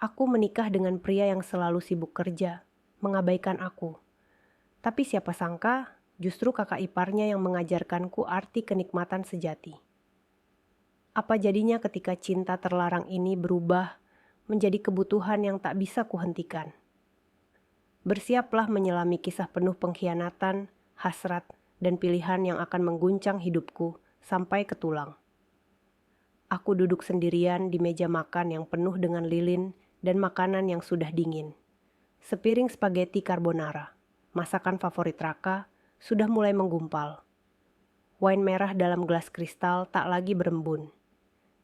Aku menikah dengan pria yang selalu sibuk kerja, mengabaikan aku. Tapi siapa sangka, justru kakak iparnya yang mengajarkanku arti kenikmatan sejati. Apa jadinya ketika cinta terlarang ini berubah menjadi kebutuhan yang tak bisa kuhentikan? Bersiaplah menyelami kisah penuh pengkhianatan, hasrat, dan pilihan yang akan mengguncang hidupku sampai ke tulang. Aku duduk sendirian di meja makan yang penuh dengan lilin dan makanan yang sudah dingin. Sepiring spaghetti carbonara, masakan favorit Raka, sudah mulai menggumpal. Wine merah dalam gelas kristal tak lagi berembun.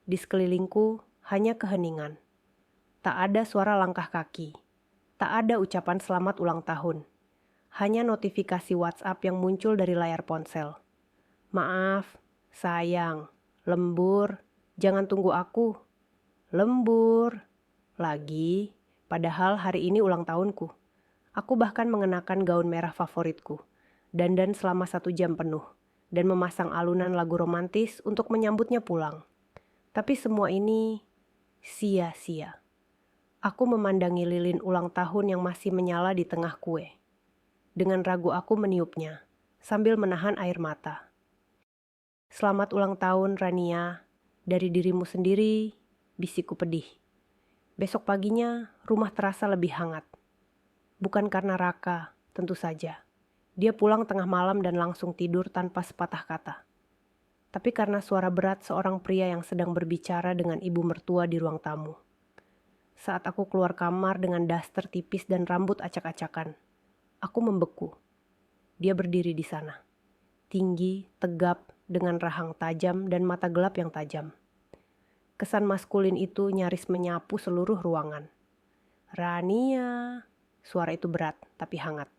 Di sekelilingku hanya keheningan. Tak ada suara langkah kaki. Tak ada ucapan selamat ulang tahun. Hanya notifikasi WhatsApp yang muncul dari layar ponsel. Maaf, sayang, lembur, jangan tunggu aku. Lembur. Lagi, padahal hari ini ulang tahunku. Aku bahkan mengenakan gaun merah favoritku, dandan selama 1 jam penuh, dan memasang alunan lagu romantis untuk menyambutnya pulang. Tapi semua ini sia-sia. Aku memandangi lilin ulang tahun yang masih menyala di tengah kue. Dengan ragu aku meniupnya, sambil menahan air mata. Selamat ulang tahun, Rania. Dari dirimu sendiri, bisikku pedih. Besok paginya, rumah terasa lebih hangat. Bukan karena Raka, tentu saja. Dia pulang tengah malam dan langsung tidur tanpa sepatah kata. Tapi karena suara berat seorang pria yang sedang berbicara dengan ibu mertua di ruang tamu. Saat aku keluar kamar dengan daster tipis dan rambut acak-acakan, aku membeku. Dia berdiri di sana. Tinggi, tegap, dengan rahang tajam dan mata gelap yang tajam. Kesan maskulin itu nyaris menyapu seluruh ruangan. Rania, suara itu berat tapi hangat.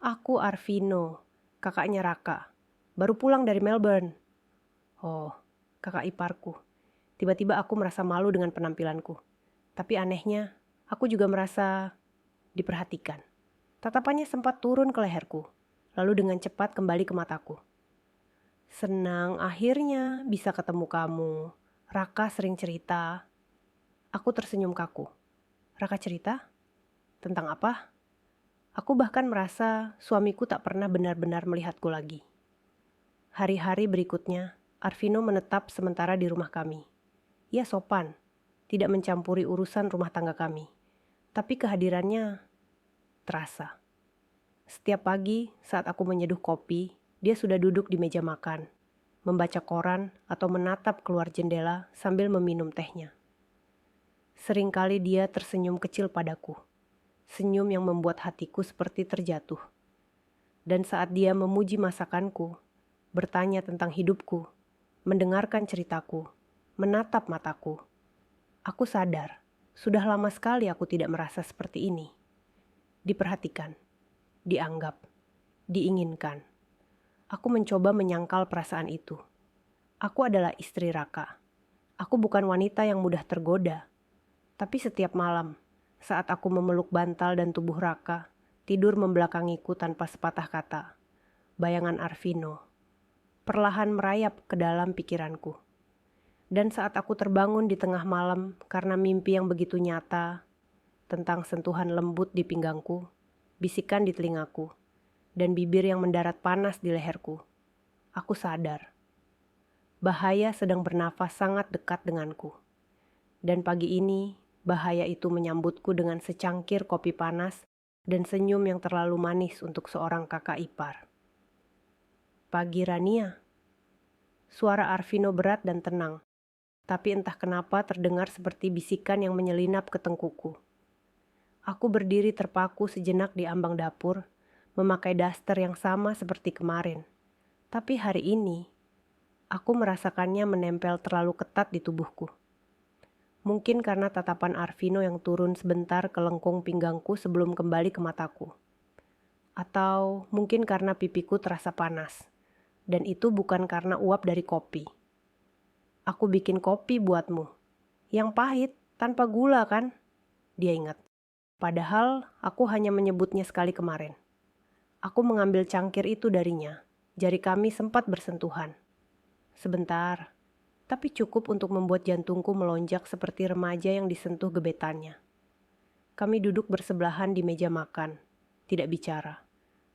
Aku Arvino, kakaknya Raka. Baru pulang dari Melbourne. Oh, kakak iparku. Tiba-tiba aku merasa malu dengan penampilanku. Tapi anehnya, aku juga merasa diperhatikan. Tatapannya sempat turun ke leherku, lalu dengan cepat kembali ke mataku. Senang akhirnya bisa ketemu kamu. Raka sering cerita. Aku tersenyum kaku. Raka cerita? Tentang apa? Aku bahkan merasa suamiku tak pernah benar-benar melihatku lagi. Hari-hari berikutnya, Arvino menetap sementara di rumah kami. Ia sopan, tidak mencampuri urusan rumah tangga kami. Tapi kehadirannya terasa. Setiap pagi saat aku menyeduh kopi, dia sudah duduk di meja makan, membaca koran atau menatap keluar jendela sambil meminum tehnya. Seringkali dia tersenyum kecil padaku, senyum yang membuat hatiku seperti terjatuh. Dan saat dia memuji masakanku, bertanya tentang hidupku, mendengarkan ceritaku, menatap mataku, aku sadar, sudah lama sekali aku tidak merasa seperti ini. Diperhatikan, dianggap, diinginkan. Aku mencoba menyangkal perasaan itu. Aku adalah istri Raka. Aku bukan wanita yang mudah tergoda. Tapi setiap malam, saat aku memeluk bantal dan tubuh Raka, tidur membelakangiku tanpa sepatah kata. Bayangan Arvino perlahan merayap ke dalam pikiranku. Dan saat aku terbangun di tengah malam karena mimpi yang begitu nyata, tentang sentuhan lembut di pinggangku, bisikan di telingaku, dan bibir yang mendarat panas di leherku, aku sadar. Bahaya sedang bernafas sangat dekat denganku. Dan pagi ini, bahaya itu menyambutku dengan secangkir kopi panas dan senyum yang terlalu manis untuk seorang kakak ipar. Pagi Rania. Suara Arvino berat dan tenang, tapi entah kenapa terdengar seperti bisikan yang menyelinap ke tengkuku. Aku berdiri terpaku sejenak di ambang dapur, memakai daster yang sama seperti kemarin. Tapi hari ini, aku merasakannya menempel terlalu ketat di tubuhku. Mungkin karena tatapan Arvino yang turun sebentar ke lengkung pinggangku sebelum kembali ke mataku. Atau mungkin karena pipiku terasa panas. Dan itu bukan karena uap dari kopi. Aku bikin kopi buatmu. Yang pahit, tanpa gula kan? Dia ingat. Padahal aku hanya menyebutnya sekali kemarin. Aku mengambil cangkir itu darinya. Jari kami sempat bersentuhan. Sebentar, tapi cukup untuk membuat jantungku melonjak seperti remaja yang disentuh gebetannya. Kami duduk bersebelahan di meja makan, tidak bicara.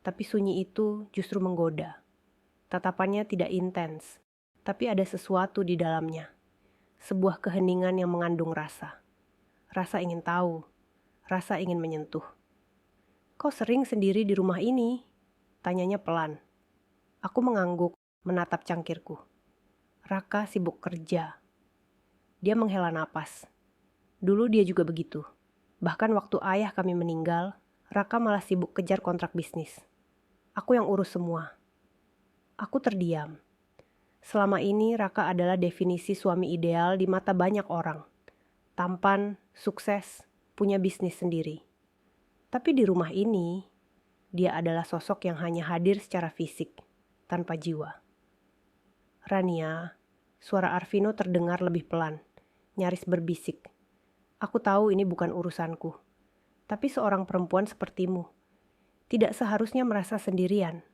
Tapi sunyi itu justru menggoda. Tatapannya tidak intens, tapi ada sesuatu di dalamnya. Sebuah keheningan yang mengandung rasa. Rasa ingin tahu, rasa ingin menyentuh. "Kau sering sendiri di rumah ini?" tanyanya pelan. Aku mengangguk, menatap cangkirku. Raka sibuk kerja. Dia menghela napas. Dulu dia juga begitu. Bahkan waktu ayah kami meninggal, Raka malah sibuk kejar kontrak bisnis. Aku yang urus semua. Aku terdiam. Selama ini Raka adalah definisi suami ideal di mata banyak orang. Tampan, sukses, punya bisnis sendiri. Tapi di rumah ini, dia adalah sosok yang hanya hadir secara fisik, tanpa jiwa. "Rania," suara Arvino terdengar lebih pelan, nyaris berbisik. "Aku tahu ini bukan urusanku, tapi seorang perempuan sepertimu tidak seharusnya merasa sendirian."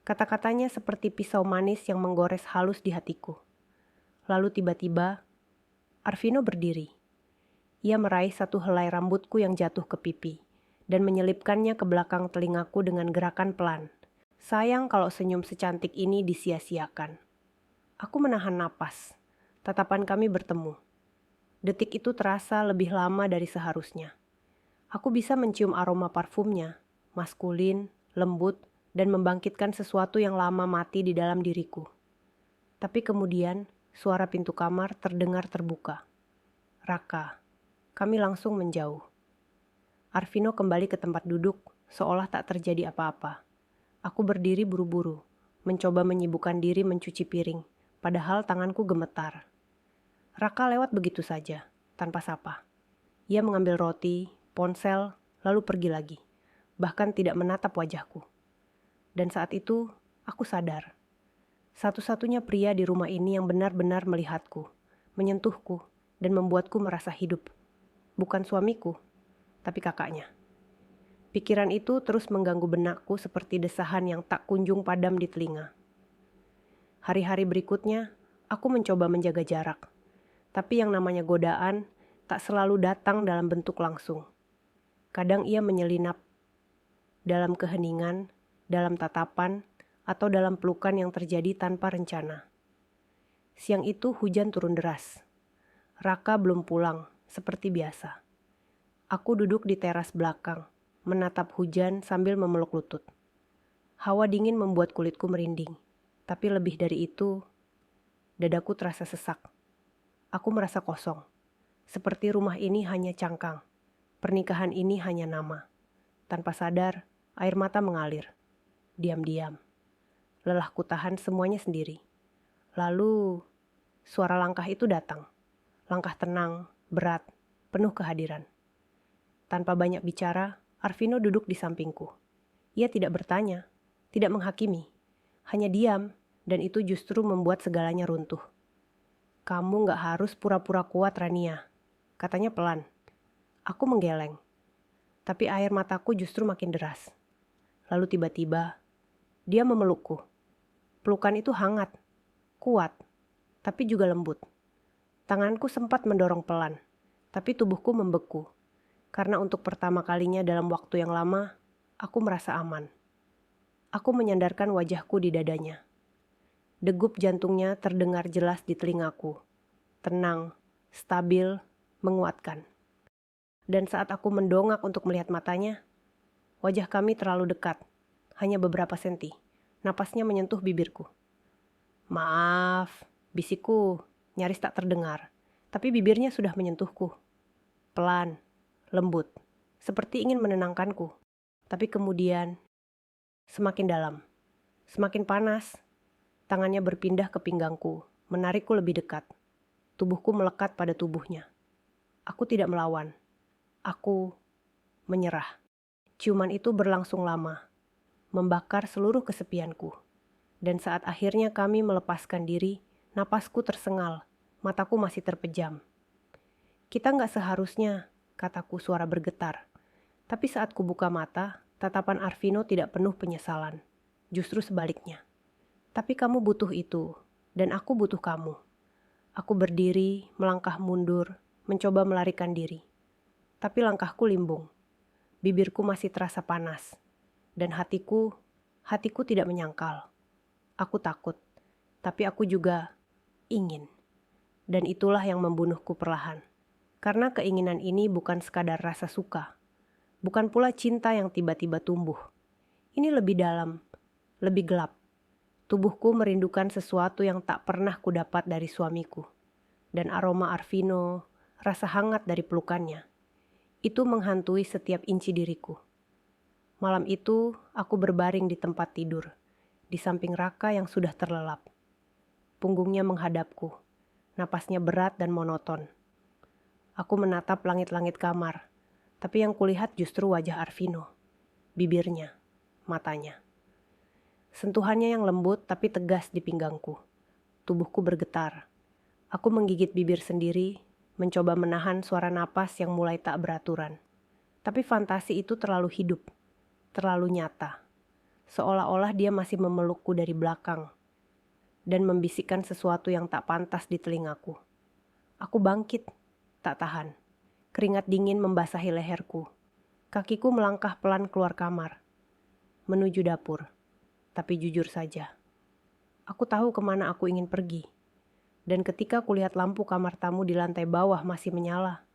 Kata-katanya seperti pisau manis yang menggores halus di hatiku. Lalu tiba-tiba, Arvino berdiri. Ia meraih satu helai rambutku yang jatuh ke pipi dan menyelipkannya ke belakang telingaku dengan gerakan pelan. Sayang kalau senyum secantik ini disia-siakan. Aku menahan napas. Tatapan kami bertemu. Detik itu terasa lebih lama dari seharusnya. Aku bisa mencium aroma parfumnya, maskulin, lembut, dan membangkitkan sesuatu yang lama mati di dalam diriku. Tapi kemudian, suara pintu kamar terdengar terbuka. "Raka." Kami langsung menjauh. Arvino kembali ke tempat duduk, seolah tak terjadi apa-apa. Aku berdiri buru-buru, mencoba menyibukkan diri mencuci piring, padahal tanganku gemetar. Raka lewat begitu saja, tanpa sapa. Ia mengambil roti, ponsel, lalu pergi lagi, bahkan tidak menatap wajahku. Dan saat itu, aku sadar. Satu-satunya pria di rumah ini yang benar-benar melihatku, menyentuhku, dan membuatku merasa hidup. Bukan suamiku, tapi kakaknya. Pikiran itu terus mengganggu benakku seperti desahan yang tak kunjung padam di telinga. Hari-hari berikutnya, aku mencoba menjaga jarak. Tapi yang namanya godaan tak selalu datang dalam bentuk langsung. Kadang ia menyelinap dalam keheningan, dalam tatapan, atau dalam pelukan yang terjadi tanpa rencana. Siang itu hujan turun deras. Raka belum pulang, seperti biasa. Aku duduk di teras belakang, menatap hujan sambil memeluk lutut. Hawa dingin membuat kulitku merinding, tapi lebih dari itu, dadaku terasa sesak. Aku merasa kosong, seperti rumah ini hanya cangkang, pernikahan ini hanya nama. Tanpa sadar, air mata mengalir. Diam-diam. Lelah ku tahan semuanya sendiri. Lalu, suara langkah itu datang. Langkah tenang, berat, penuh kehadiran. Tanpa banyak bicara, Arvino duduk di sampingku. Ia tidak bertanya, tidak menghakimi, hanya diam, dan itu justru membuat segalanya runtuh. "Kamu gak harus pura-pura kuat, Rania," katanya pelan. Aku menggeleng, tapi air mataku justru makin deras. Lalu tiba-tiba, dia memelukku. Pelukan itu hangat, kuat, tapi juga lembut. Tanganku sempat mendorong pelan, tapi tubuhku membeku. Karena untuk pertama kalinya dalam waktu yang lama, aku merasa aman. Aku menyandarkan wajahku di dadanya. Degup jantungnya terdengar jelas di telingaku. Tenang, stabil, menguatkan. Dan saat aku mendongak untuk melihat matanya, wajah kami terlalu dekat, hanya beberapa senti. Napasnya menyentuh bibirku. "Maaf," bisikku, nyaris tak terdengar. Tapi bibirnya sudah menyentuhku. Pelan, lembut, seperti ingin menenangkanku. Tapi kemudian, semakin dalam, semakin panas. Tangannya berpindah ke pinggangku, menarikku lebih dekat. Tubuhku melekat pada tubuhnya. Aku tidak melawan. Aku menyerah. Ciuman itu berlangsung lama, membakar seluruh kesepianku. Dan saat akhirnya kami melepaskan diri, napasku tersengal, mataku masih terpejam. "Kita gak seharusnya," kataku suara bergetar. Tapi saat kubuka mata, tatapan Arvino tidak penuh penyesalan. Justru sebaliknya. "Tapi kamu butuh itu, dan aku butuh kamu." Aku berdiri, melangkah mundur, mencoba melarikan diri. Tapi langkahku limbung. Bibirku masih terasa panas. Dan hatiku tidak menyangkal. Aku takut, tapi aku juga ingin. Dan itulah yang membunuhku perlahan. Karena keinginan ini bukan sekadar rasa suka. Bukan pula cinta yang tiba-tiba tumbuh. Ini lebih dalam, lebih gelap. Tubuhku merindukan sesuatu yang tak pernah kudapat dari suamiku. Dan aroma Arvino, rasa hangat dari pelukannya, itu menghantui setiap inci diriku. Malam itu, aku berbaring di tempat tidur, di samping Raka yang sudah terlelap. Punggungnya menghadapku, napasnya berat dan monoton. Aku menatap langit-langit kamar, tapi yang kulihat justru wajah Arvino, bibirnya, matanya. Sentuhannya yang lembut tapi tegas di pinggangku. Tubuhku bergetar. Aku menggigit bibir sendiri, mencoba menahan suara napas yang mulai tak beraturan. Tapi fantasi itu terlalu hidup, terlalu nyata. Seolah-olah dia masih memelukku dari belakang dan membisikkan sesuatu yang tak pantas di telingaku. Aku bangkit, tak tahan. Keringat dingin membasahi leherku. Kakiku melangkah pelan keluar kamar, menuju dapur. Tapi jujur saja, aku tahu kemana aku ingin pergi. Dan ketika kulihat lampu kamar tamu di lantai bawah masih menyala,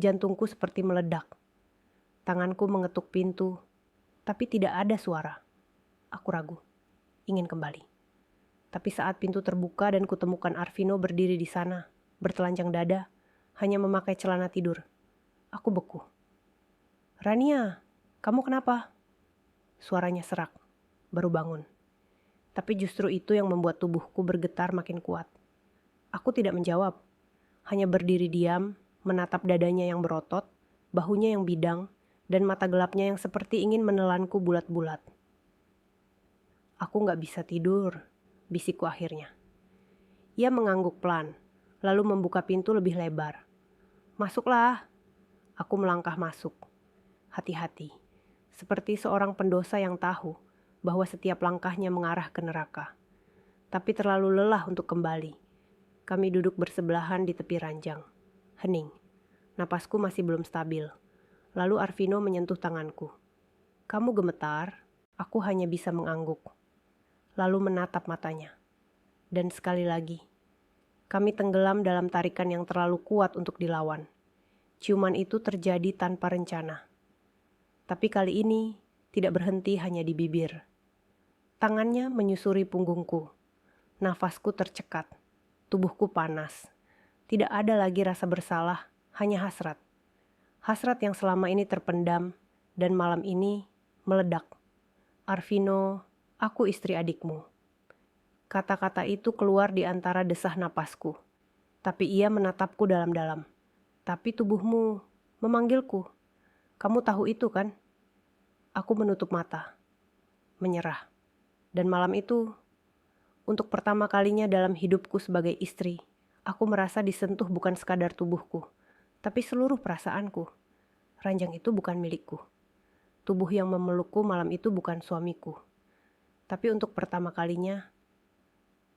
jantungku seperti meledak. Tanganku mengetuk pintu, tapi tidak ada suara. Aku ragu, ingin kembali. Tapi saat pintu terbuka dan kutemukan Arvino berdiri di sana, bertelanjang dada, hanya memakai celana tidur. Aku beku. "Rania, kamu kenapa?" Suaranya serak, baru bangun. Tapi justru itu yang membuat tubuhku bergetar makin kuat. Aku tidak menjawab, hanya berdiri diam, menatap dadanya yang berotot, bahunya yang bidang, dan mata gelapnya yang seperti ingin menelanku bulat-bulat. "Aku gak bisa tidur," bisikku akhirnya. Ia mengangguk pelan, lalu membuka pintu lebih lebar. "Masuklah." Aku melangkah masuk. Hati-hati, seperti seorang pendosa yang tahu bahwa setiap langkahnya mengarah ke neraka. Tapi terlalu lelah untuk kembali. Kami duduk bersebelahan di tepi ranjang. Hening. Napasku masih belum stabil. Lalu Arvino menyentuh tanganku. "Kamu gemetar?" Aku hanya bisa mengangguk. Lalu menatap matanya. Dan sekali lagi, kami tenggelam dalam tarikan yang terlalu kuat untuk dilawan. Ciuman itu terjadi tanpa rencana. Tapi kali ini tidak berhenti hanya di bibir. Tangannya menyusuri punggungku. Nafasku tercekat. Tubuhku panas. Tidak ada lagi rasa bersalah, hanya hasrat. Hasrat yang selama ini terpendam dan malam ini meledak. "Arvino, aku istri adikmu." Kata-kata itu keluar di antara desah napasku. Tapi ia menatapku dalam-dalam. "Tapi tubuhmu memanggilku. Kamu tahu itu kan?" Aku menutup mata, menyerah. Dan malam itu, untuk pertama kalinya dalam hidupku sebagai istri, aku merasa disentuh bukan sekadar tubuhku, tapi seluruh perasaanku. Ranjang itu bukan milikku. Tubuh yang memelukku malam itu bukan suamiku. Tapi untuk pertama kalinya,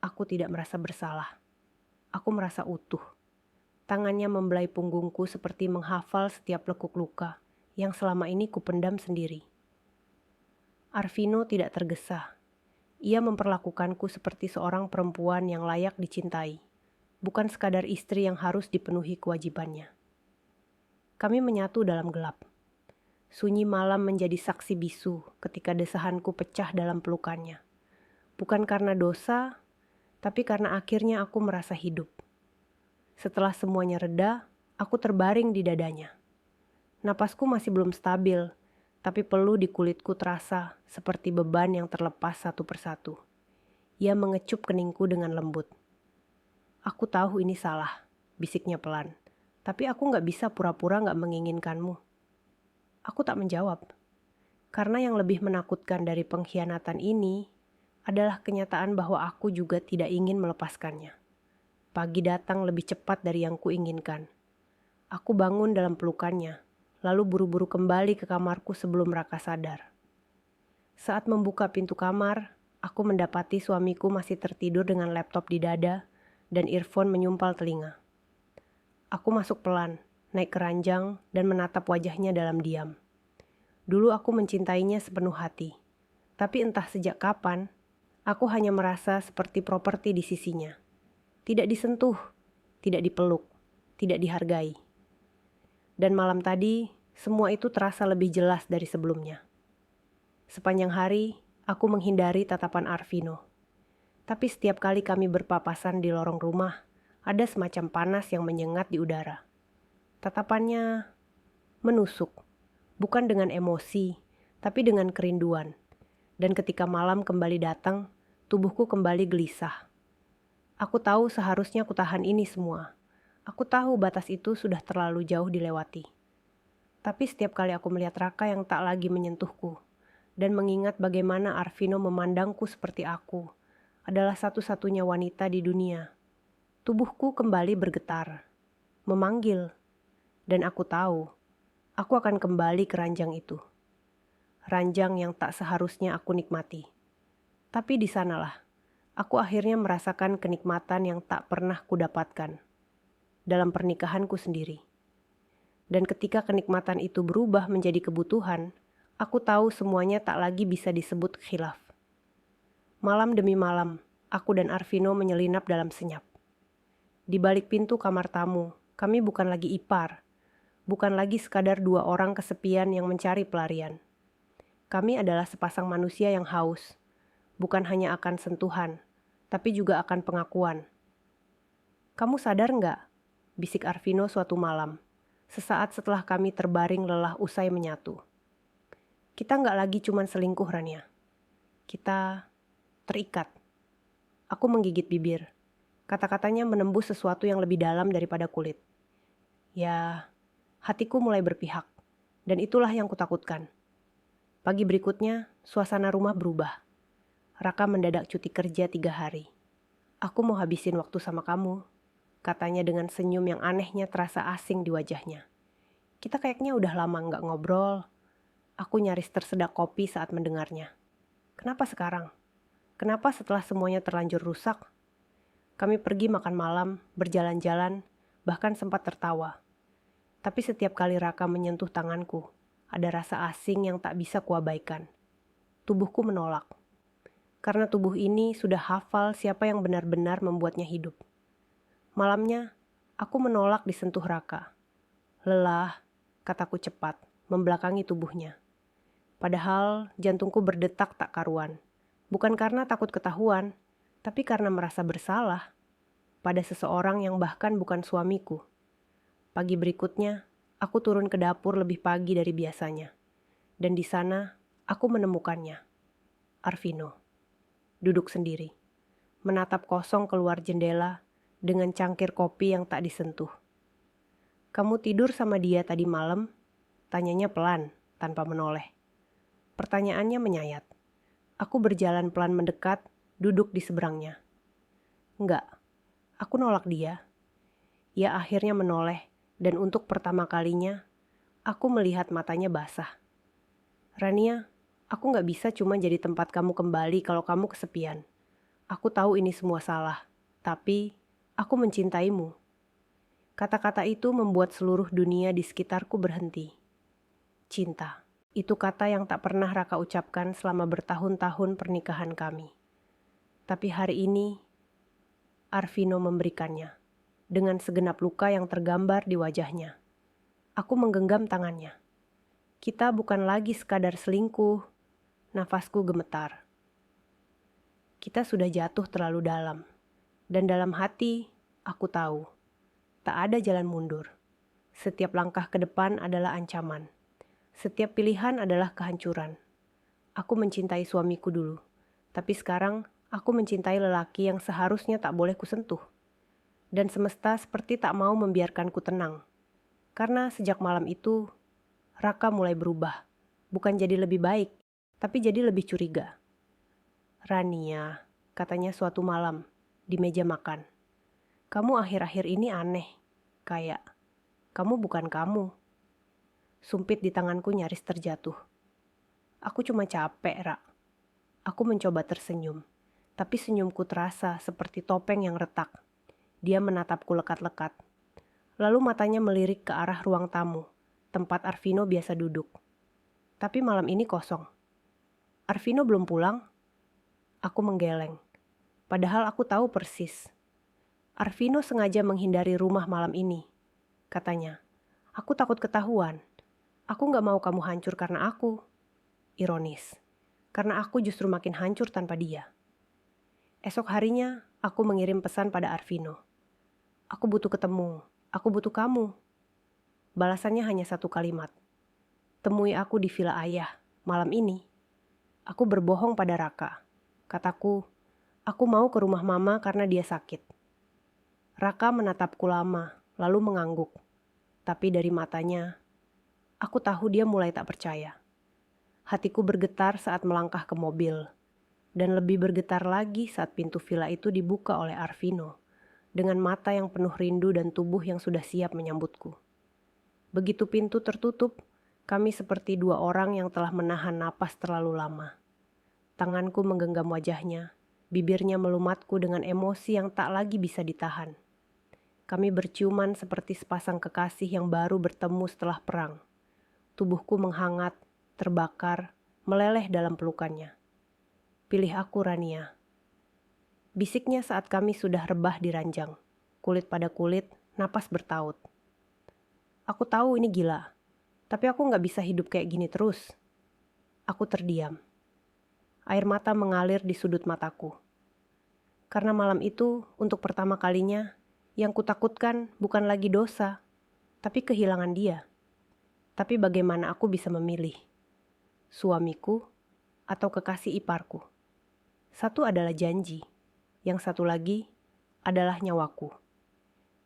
aku tidak merasa bersalah. Aku merasa utuh. Tangannya membelai punggungku seperti menghafal setiap lekuk luka yang selama ini kupendam sendiri. Arvino tidak tergesa. Ia memperlakukanku seperti seorang perempuan yang layak dicintai, bukan sekadar istri yang harus dipenuhi kewajibannya. Kami menyatu dalam gelap. Sunyi malam menjadi saksi bisu ketika desahanku pecah dalam pelukannya. Bukan karena dosa, tapi karena akhirnya aku merasa hidup. Setelah semuanya reda, aku terbaring di dadanya. Napasku masih belum stabil, tapi peluh di kulitku terasa seperti beban yang terlepas satu persatu. Ia mengecup keningku dengan lembut. "Aku tahu ini salah," bisiknya pelan. "Tapi aku gak bisa pura-pura gak menginginkanmu." Aku tak menjawab. Karena yang lebih menakutkan dari pengkhianatan ini adalah kenyataan bahwa aku juga tidak ingin melepaskannya. Pagi datang lebih cepat dari yang kuinginkan. Aku bangun dalam pelukannya, lalu buru-buru kembali ke kamarku sebelum Raka sadar. Saat membuka pintu kamar, aku mendapati suamiku masih tertidur dengan laptop di dada dan earphone menyumpal telinga. Aku masuk pelan, naik ke ranjang, dan menatap wajahnya dalam diam. Dulu aku mencintainya sepenuh hati, tapi entah sejak kapan, aku hanya merasa seperti properti di sisinya. Tidak disentuh, tidak dipeluk, tidak dihargai. Dan malam tadi, semua itu terasa lebih jelas dari sebelumnya. Sepanjang hari, aku menghindari tatapan Arvino. Tapi setiap kali kami berpapasan di lorong rumah, ada semacam panas yang menyengat di udara. Tatapannya menusuk, bukan dengan emosi, tapi dengan kerinduan. Dan ketika malam kembali datang, tubuhku kembali gelisah. Aku tahu seharusnya kutahan ini semua. Aku tahu batas itu sudah terlalu jauh dilewati. Tapi setiap kali aku melihat Raka yang tak lagi menyentuhku, dan mengingat bagaimana Arvino memandangku seperti aku, adalah satu-satunya wanita di dunia. Tubuhku kembali bergetar, memanggil, dan aku tahu, aku akan kembali ke ranjang itu. Ranjang yang tak seharusnya aku nikmati. Tapi di sanalah, aku akhirnya merasakan kenikmatan yang tak pernah kudapatkan dalam pernikahanku sendiri. Dan ketika kenikmatan itu berubah menjadi kebutuhan, aku tahu semuanya tak lagi bisa disebut khilaf. Malam demi malam, aku dan Arvino menyelinap dalam senyap. Di balik pintu kamar tamu, kami bukan lagi ipar, bukan lagi sekadar dua orang kesepian yang mencari pelarian. Kami adalah sepasang manusia yang haus, bukan hanya akan sentuhan, tapi juga akan pengakuan. "Kamu sadar nggak?" bisik Arvino suatu malam, sesaat setelah kami terbaring lelah usai menyatu. "Kita nggak lagi cuman selingkuh, Rania. Kita terikat." Aku menggigit bibir. Kata-katanya menembus sesuatu yang lebih dalam daripada kulit. Ya, hatiku mulai berpihak. Dan itulah yang kutakutkan. Pagi berikutnya, suasana rumah berubah. Raka mendadak cuti kerja 3 hari. "Aku mau habisin waktu sama kamu," katanya dengan senyum yang anehnya terasa asing di wajahnya. Kita kayaknya udah lama nggak ngobrol. Aku nyaris tersedak kopi saat mendengarnya. Kenapa sekarang? Kenapa setelah semuanya terlanjur rusak? Kami pergi makan malam, berjalan-jalan, bahkan sempat tertawa. Tapi setiap kali Raka menyentuh tanganku, ada rasa asing yang tak bisa kuabaikan. Tubuhku menolak. Karena tubuh ini sudah hafal siapa yang benar-benar membuatnya hidup. Malamnya, aku menolak disentuh Raka. "Lelah," kataku cepat, membelakangi tubuhnya. Padahal jantungku berdetak tak karuan. Bukan karena takut ketahuan, tapi karena merasa bersalah pada seseorang yang bahkan bukan suamiku. Pagi berikutnya, aku turun ke dapur lebih pagi dari biasanya. Dan di sana, aku menemukannya. Arvino. Duduk sendiri. Menatap kosong keluar jendela dengan cangkir kopi yang tak disentuh. "Kamu tidur sama dia tadi malam?" Tanyanya pelan, tanpa menoleh. Pertanyaannya menyayat. Aku berjalan pelan mendekat, duduk di seberangnya. "Enggak, aku nolak dia." Ia akhirnya menoleh, dan untuk pertama kalinya, aku melihat matanya basah. "Rania, aku nggak bisa cuma jadi tempat kamu kembali kalau kamu kesepian. Aku tahu ini semua salah, tapi aku mencintaimu." Kata-kata itu membuat seluruh dunia di sekitarku berhenti. Cinta. Itu kata yang tak pernah Raka ucapkan selama bertahun-tahun pernikahan kami. Tapi hari ini, Arvino memberikannya, dengan segenap luka yang tergambar di wajahnya. Aku menggenggam tangannya. Kita bukan lagi sekadar selingkuh. Nafasku gemetar. Kita sudah jatuh terlalu dalam. Dan dalam hati, aku tahu, tak ada jalan mundur. Setiap langkah ke depan adalah ancaman. Setiap pilihan adalah kehancuran. Aku mencintai suamiku dulu, tapi sekarang aku mencintai lelaki yang seharusnya tak boleh kusentuh. Dan semesta seperti tak mau membiarkanku tenang. Karena sejak malam itu, Raka mulai berubah. Bukan jadi lebih baik, tapi jadi lebih curiga. "Rania," katanya suatu malam di meja makan. "Kamu akhir-akhir ini aneh. Kayak kamu bukan kamu." Sumpit di tanganku nyaris terjatuh. "Aku cuma capek, Ra." Aku mencoba tersenyum, tapi senyumku terasa seperti topeng yang retak. Dia menatapku lekat-lekat. Lalu matanya melirik ke arah ruang tamu, tempat Arvino biasa duduk. Tapi malam ini kosong. Arvino belum pulang? Aku menggeleng. Padahal aku tahu persis. Arvino sengaja menghindari rumah malam ini. Katanya, aku takut ketahuan. Aku gak mau kamu hancur karena aku. Ironis, karena aku justru makin hancur tanpa dia. Esok harinya, aku mengirim pesan pada Arvino. Aku butuh ketemu, aku butuh kamu. Balasannya hanya satu kalimat. Temui aku di villa ayah, malam ini. Aku berbohong pada Raka. Kataku, aku mau ke rumah mama karena dia sakit. Raka menatapku lama, lalu mengangguk. Tapi dari matanya, aku tahu dia mulai tak percaya. Hatiku bergetar saat melangkah ke mobil. Dan lebih bergetar lagi saat pintu villa itu dibuka oleh Arvino. Dengan mata yang penuh rindu dan tubuh yang sudah siap menyambutku. Begitu pintu tertutup, kami seperti dua orang yang telah menahan napas terlalu lama. Tanganku menggenggam wajahnya, bibirnya melumatku dengan emosi yang tak lagi bisa ditahan. Kami berciuman seperti sepasang kekasih yang baru bertemu setelah perang. Tubuhku menghangat, terbakar, meleleh dalam pelukannya. Pilih aku, Rania. Bisiknya saat kami sudah rebah di ranjang. Kulit pada kulit, napas bertaut. Aku tahu ini gila, tapi aku gak bisa hidup kayak gini terus. Aku terdiam. Air mata mengalir di sudut mataku. Karena malam itu, untuk pertama kalinya, yang kutakutkan bukan lagi dosa, tapi kehilangan dia. Tapi bagaimana aku bisa memilih? Suamiku atau kekasih iparku? Satu adalah janji, yang satu lagi adalah nyawaku.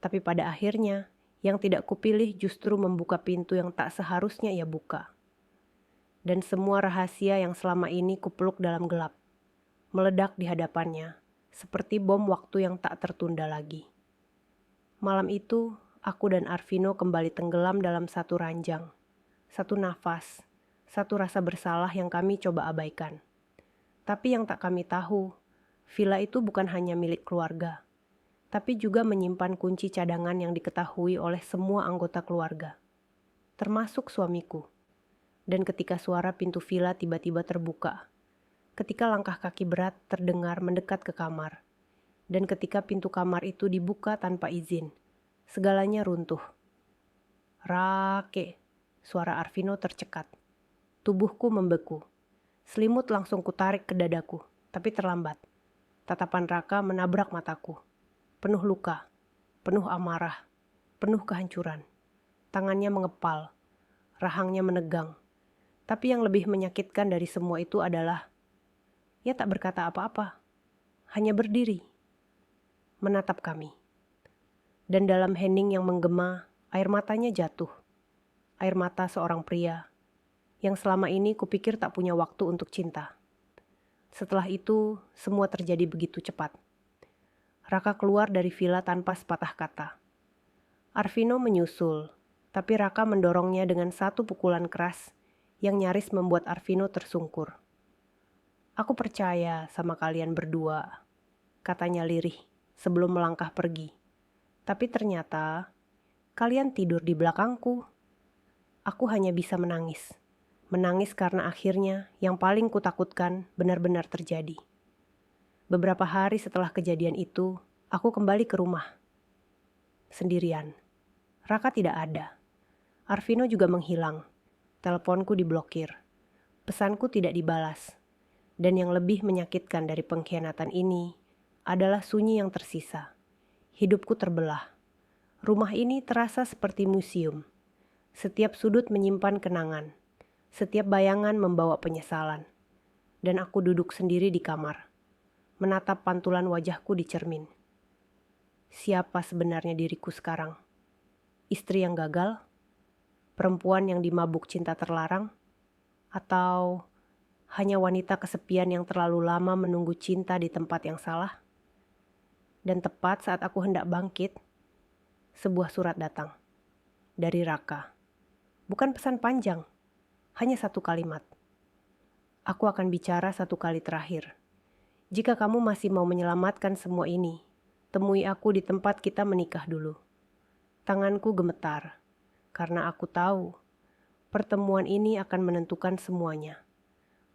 Tapi pada akhirnya, yang tidak kupilih justru membuka pintu yang tak seharusnya ia buka. Dan semua rahasia yang selama ini kupeluk dalam gelap, meledak di hadapannya, seperti bom waktu yang tak tertunda lagi. Malam itu, aku dan Arvino kembali tenggelam dalam satu ranjang, satu nafas, satu rasa bersalah yang kami coba abaikan. Tapi yang tak kami tahu, villa itu bukan hanya milik keluarga, tapi juga menyimpan kunci cadangan yang diketahui oleh semua anggota keluarga, termasuk suamiku. Dan ketika suara pintu villa tiba-tiba terbuka, ketika langkah kaki berat terdengar mendekat ke kamar, dan ketika pintu kamar itu dibuka tanpa izin, segalanya runtuh. Rake, suara Arvino tercekat. Tubuhku membeku. Selimut langsung kutarik ke dadaku, tapi terlambat. Tatapan Raka menabrak mataku. Penuh luka, penuh amarah, penuh kehancuran. Tangannya mengepal, rahangnya menegang. Tapi yang lebih menyakitkan dari semua itu adalah, ia tak berkata apa-apa, hanya berdiri, menatap kami. Dan dalam hening yang menggema, air matanya jatuh. Air mata seorang pria yang selama ini kupikir tak punya waktu untuk cinta. Setelah itu, semua terjadi begitu cepat. Raka keluar dari villa tanpa sepatah kata. Arvino menyusul, tapi Raka mendorongnya dengan satu pukulan keras yang nyaris membuat Arvino tersungkur. Aku percaya sama kalian berdua, katanya lirih sebelum melangkah pergi. Tapi ternyata, kalian tidur di belakangku. Aku hanya bisa menangis. Menangis karena akhirnya yang paling kutakutkan benar-benar terjadi. Beberapa hari setelah kejadian itu, aku kembali ke rumah. Sendirian. Raka tidak ada. Arvino juga menghilang. Teleponku diblokir. Pesanku tidak dibalas. Dan yang lebih menyakitkan dari pengkhianatan ini adalah sunyi yang tersisa. Hidupku terbelah. Rumah ini terasa seperti museum. Setiap sudut menyimpan kenangan. Setiap bayangan membawa penyesalan. Dan aku duduk sendiri di kamar, menatap pantulan wajahku di cermin. Siapa sebenarnya diriku sekarang? Istri yang gagal? Perempuan yang dimabuk cinta terlarang? Atau hanya wanita kesepian yang terlalu lama menunggu cinta di tempat yang salah? Dan tepat saat aku hendak bangkit, sebuah surat datang. Dari Raka. Bukan pesan panjang. Hanya satu kalimat. Aku akan bicara satu kali terakhir. Jika kamu masih mau menyelamatkan semua ini, temui aku di tempat kita menikah dulu. Tanganku gemetar, karena aku tahu pertemuan ini akan menentukan semuanya.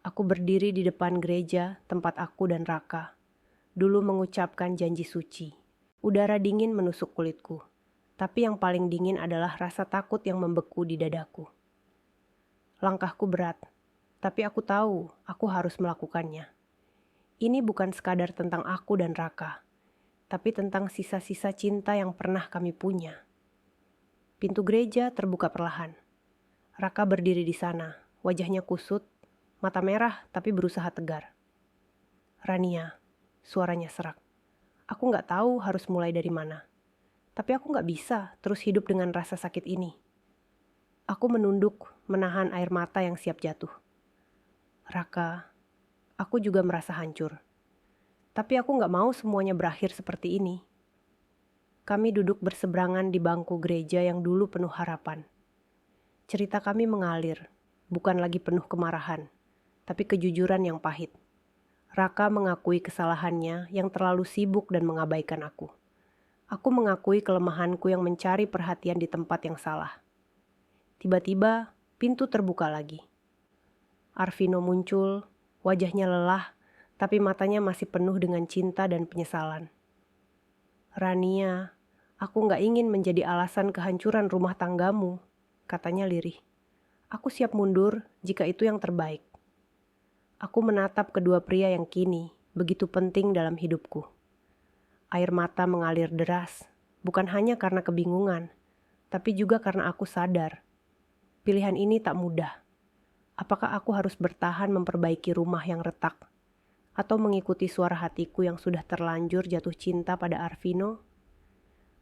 Aku berdiri di depan gereja tempat aku dan Raka dulu mengucapkan janji suci. Udara dingin menusuk kulitku, tapi yang paling dingin adalah rasa takut yang membeku di dadaku. Langkahku berat, tapi aku tahu aku harus melakukannya. Ini bukan sekadar tentang aku dan Raka, tapi tentang sisa-sisa cinta yang pernah kami punya. Pintu gereja terbuka perlahan. Raka berdiri di sana, wajahnya kusut, mata merah tapi berusaha tegar. Rania, suaranya serak. Aku gak tahu harus mulai dari mana. Tapi aku gak bisa terus hidup dengan rasa sakit ini. Aku menunduk, menahan air mata yang siap jatuh. Raka, aku juga merasa hancur. Tapi aku gak mau semuanya berakhir seperti ini. Kami duduk berseberangan di bangku gereja yang dulu penuh harapan. Cerita kami mengalir, bukan lagi penuh kemarahan, tapi kejujuran yang pahit. Raka mengakui kesalahannya yang terlalu sibuk dan mengabaikan aku. Aku mengakui kelemahanku yang mencari perhatian di tempat yang salah. Tiba-tiba, pintu terbuka lagi. Arvino muncul, wajahnya lelah, tapi matanya masih penuh dengan cinta dan penyesalan. Rania, aku gak ingin menjadi alasan kehancuran rumah tanggamu, katanya lirih. Aku siap mundur jika itu yang terbaik. Aku menatap kedua pria yang kini begitu penting dalam hidupku. Air mata mengalir deras, bukan hanya karena kebingungan, tapi juga karena aku sadar. Pilihan ini tak mudah. Apakah aku harus bertahan memperbaiki rumah yang retak, atau mengikuti suara hatiku yang sudah terlanjur jatuh cinta pada Arvino?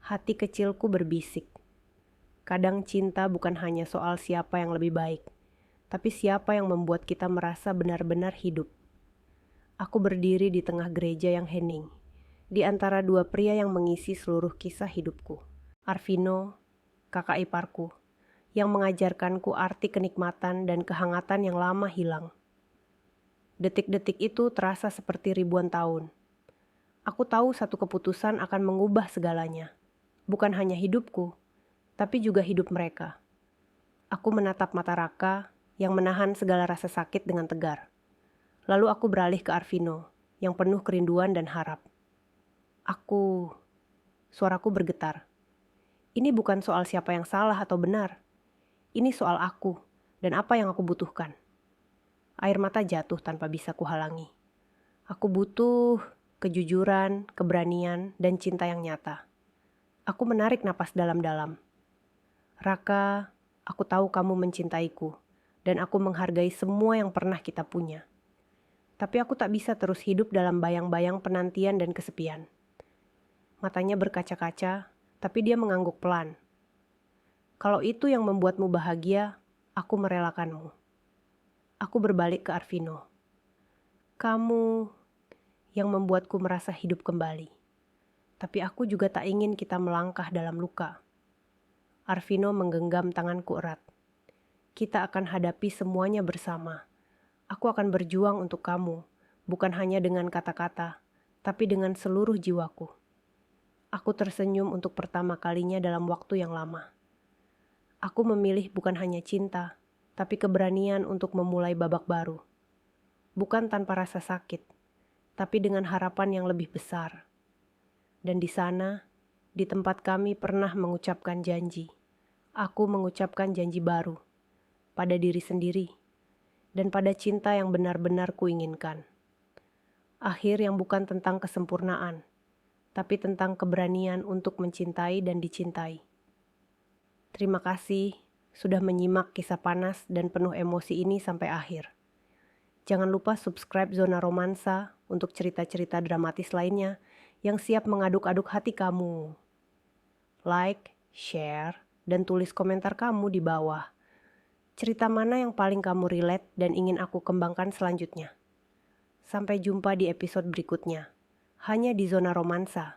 Hati kecilku berbisik. Kadang cinta bukan hanya soal siapa yang lebih baik, tapi siapa yang membuat kita merasa benar-benar hidup. Aku berdiri di tengah gereja yang hening, di antara dua pria yang mengisi seluruh kisah hidupku. Arvino, kakak iparku, yang mengajarkanku arti kenikmatan dan kehangatan yang lama hilang. Detik-detik itu terasa seperti ribuan tahun. Aku tahu satu keputusan akan mengubah segalanya, bukan hanya hidupku, tapi juga hidup mereka. Aku menatap mata Raka, yang menahan segala rasa sakit dengan tegar. Lalu aku beralih ke Arvino, yang penuh kerinduan dan harap. Suaraku bergetar. Ini bukan soal siapa yang salah atau benar. Ini soal aku, dan apa yang aku butuhkan. Air mata jatuh tanpa bisa kuhalangi. Aku butuh kejujuran, keberanian, dan cinta yang nyata. Aku menarik napas dalam-dalam. Raka, aku tahu kamu mencintaiku. Dan aku menghargai semua yang pernah kita punya. Tapi aku tak bisa terus hidup dalam bayang-bayang penantian dan kesepian. Matanya berkaca-kaca, tapi dia mengangguk pelan. Kalau itu yang membuatmu bahagia, aku merelakanmu. Aku berbalik ke Arvino. Kamu yang membuatku merasa hidup kembali. Tapi aku juga tak ingin kita melangkah dalam luka. Arvino menggenggam tanganku erat. Kita akan hadapi semuanya bersama. Aku akan berjuang untuk kamu, bukan hanya dengan kata-kata, tapi dengan seluruh jiwaku. Aku tersenyum untuk pertama kalinya dalam waktu yang lama. Aku memilih bukan hanya cinta, tapi keberanian untuk memulai babak baru. Bukan tanpa rasa sakit, tapi dengan harapan yang lebih besar. Dan di sana, di tempat kami pernah mengucapkan janji, aku mengucapkan janji baru. Pada diri sendiri, dan pada cinta yang benar-benar kuinginkan. Akhir yang bukan tentang kesempurnaan, tapi tentang keberanian untuk mencintai dan dicintai. Terima kasih sudah menyimak kisah panas dan penuh emosi ini sampai akhir. Jangan lupa subscribe Zona Romansa untuk cerita-cerita dramatis lainnya yang siap mengaduk-aduk hati kamu. Like, share, dan tulis komentar kamu di bawah. Cerita mana yang paling kamu relate dan ingin aku kembangkan selanjutnya? Sampai jumpa di episode berikutnya, hanya di Zona Romansa.